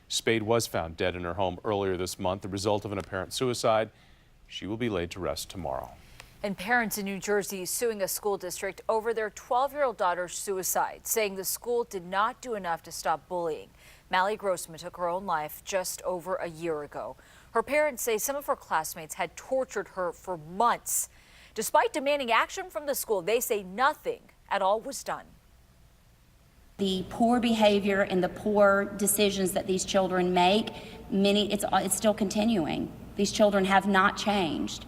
Spade was found dead in her home earlier this month, the result of an apparent suicide. She will be laid to rest tomorrow. And parents in New Jersey suing a school district over their 12-year-old daughter's suicide, saying the school did not do enough to stop bullying. Mallie Grossman took her own life just over a year ago. Her parents say some of her classmates had tortured her for months. Despite demanding action from the school, they say nothing at all was done. The poor behavior and the poor decisions that these children make, it's still continuing. These children have not changed.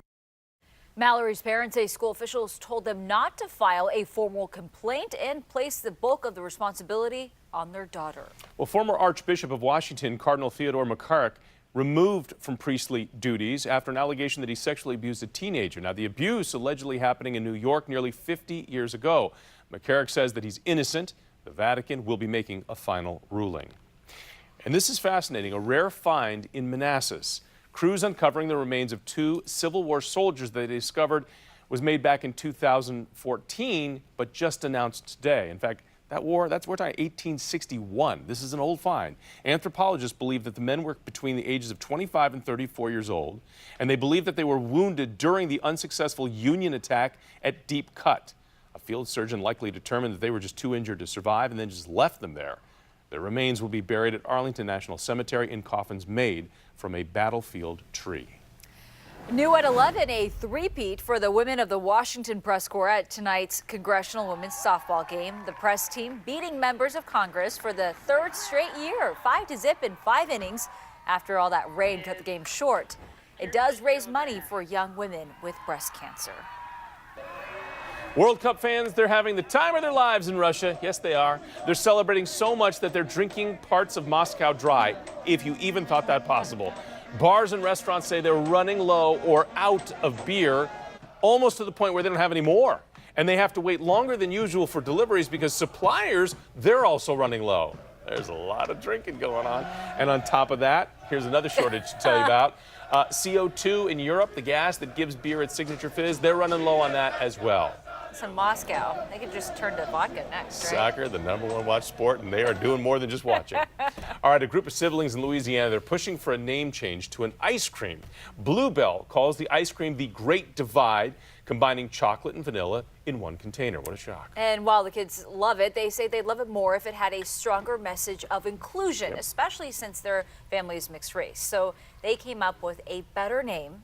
Mallory's parents say school officials told them not to file a formal complaint and place the bulk of the responsibility on their daughter. Well, former Archbishop of Washington, Cardinal Theodore McCarrick, removed from priestly duties after an allegation that he sexually abused a teenager. Now, the abuse allegedly happening in New York nearly 50 years ago. McCarrick says that he's innocent. The Vatican will be making a final ruling. And this is fascinating, a rare find in Manassas. Crews uncovering the remains of two Civil War soldiers that they discovered was made back in 2014, but just announced today. In fact, that's we're talking 1861. This is an old find. Anthropologists believe that the men were between the ages of 25 and 34 years old, and they believe that they were wounded during the unsuccessful Union attack at Deep Cut. A field surgeon likely determined that they were just too injured to survive and then just left them there. Their remains will be buried at Arlington National Cemetery in coffins made from a battlefield tree. New at 11, a three-peat for the women of the Washington Press Corps at tonight's Congressional Women's Softball game. The press team beating members of Congress for the third straight year, 5-0 in 5 innings. After all that rain cut the game short. It does raise money for young women with breast cancer. World Cup fans, they're having the time of their lives in Russia. Yes, they are. They're celebrating so much that they're drinking parts of Moscow dry, if you even thought that possible. Bars and restaurants say they're running low or out of beer, almost to the point where they don't have any more. And they have to wait longer than usual for deliveries because suppliers, they're also running low. There's a lot of drinking going on. And on top of that, here's another shortage to tell you about. CO2 in Europe, the gas that gives beer its signature fizz, they're running low on that as well. It's in Moscow. They could just turn to vodka next, right? Soccer, the #1 watch sport, and they are doing more than just watching. All right, a group of siblings in Louisiana, they're pushing for a name change to an ice cream. Bluebell calls the ice cream the Great Divide, combining chocolate and vanilla in one container. What a shock. And while the kids love it, they say they'd love it more if it had a stronger message of inclusion, especially since their family is mixed race. So they came up with a better name.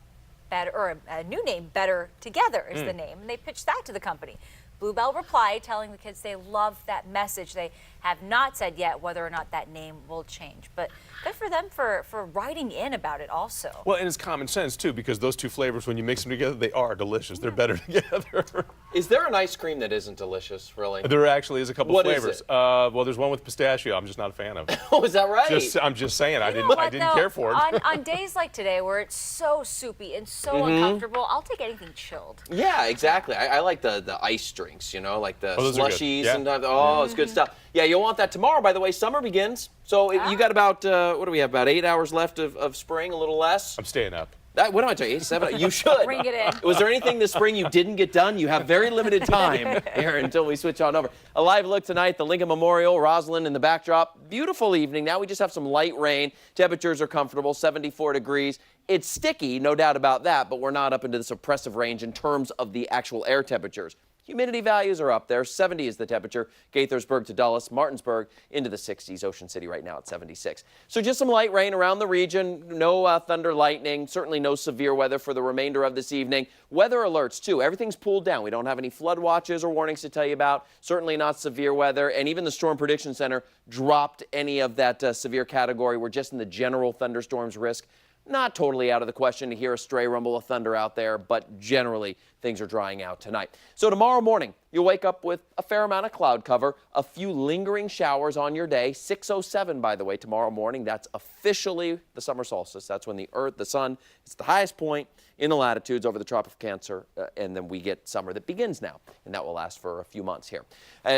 A new name, Better Together is the name, and they pitched that to the company. Bluebell replied, telling the kids they love that message. They have not said yet whether or not that name will change, but good for them for writing in about it also. Well, and it's common sense, too, because those two flavors, when you mix them together, they are delicious. They're better together. Is there an ice cream that isn't delicious, really? There actually is a couple What flavors. is it? Well, there's one with pistachio I'm just not a fan of. Oh, is that right? I'm just saying, I didn't care for it. On days like today where it's so soupy and so uncomfortable, I'll take anything chilled. Yeah, exactly. I like the ice drinks, you know, like the slushies and it's good stuff. Yeah, you'll want that tomorrow. By the way, summer begins. So you got about, what do we have, about 8 hours left of spring, a little less? I'm staying up. What am I telling you, 7? You should. Bring it in. Was there anything this spring you didn't get done? You have very limited time here until we switch on over. A live look tonight, the Lincoln Memorial, Roslyn in the backdrop. Beautiful evening. Now we just have some light rain. Temperatures are comfortable, 74 degrees. It's sticky, no doubt about that, but we're not up into this oppressive range in terms of the actual air temperatures. Humidity values are up there. 70 is the temperature. Gaithersburg to Dulles, Martinsburg into the 60s. Ocean City right now at 76. So just some light rain around the region. No thunder, lightning. Certainly no severe weather for the remainder of this evening. Weather alerts, too. Everything's pulled down. We don't have any flood watches or warnings to tell you about. Certainly not severe weather. And even the Storm Prediction Center dropped any of that severe category. We're just in the general thunderstorms risk. Not totally out of the question to hear a stray rumble of thunder out there, but generally things are drying out tonight. So tomorrow morning, you'll wake up with a fair amount of cloud cover, a few lingering showers on your day. 6:07, by the way, tomorrow morning. That's officially the summer solstice. That's when the Earth, the sun, is at the highest point in the latitudes over the Tropic of Cancer, and then we get summer that begins now, and that will last for a few months here.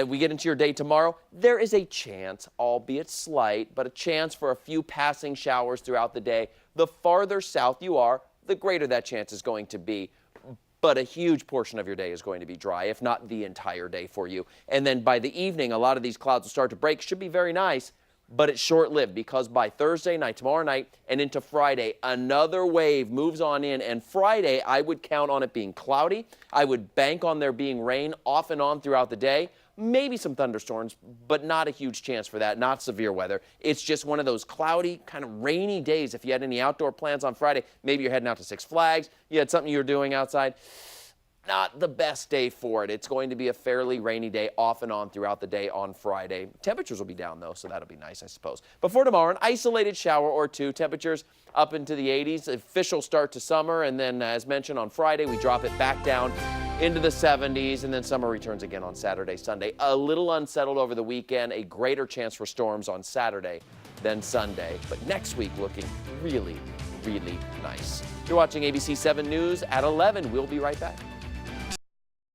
We get into your day tomorrow. There is a chance, albeit slight, but a chance for a few passing showers throughout the day. The farther south you are, the greater that chance is going to be. But a huge portion of your day is going to be dry, if not the entire day for you. And then by the evening, a lot of these clouds will start to break. Should be very nice. but it's short-lived because by Thursday night, tomorrow night, and into Friday, another wave moves on in. And Friday, I would count on it being cloudy. I would bank on there being rain off and on throughout the day. Maybe some thunderstorms, but not a huge chance for that, not severe weather. It's just one of those cloudy, kind of rainy days. If you had any outdoor plans on Friday, maybe you're heading out to Six Flags, you had something you were doing outside, not the best day for it. It's going to be a fairly rainy day off and on throughout the day on Friday. Temperatures will be down, though, so that'll be nice, I suppose. But for tomorrow, an isolated shower or two. Temperatures up into the 80s. Official start to summer, and then, as mentioned, on Friday, we drop it back down into the 70s, and then summer returns again on Saturday, Sunday. A little unsettled over the weekend. A greater chance for storms on Saturday than Sunday. But next week looking really, really nice. You're watching ABC 7 News at 11. We'll be right back.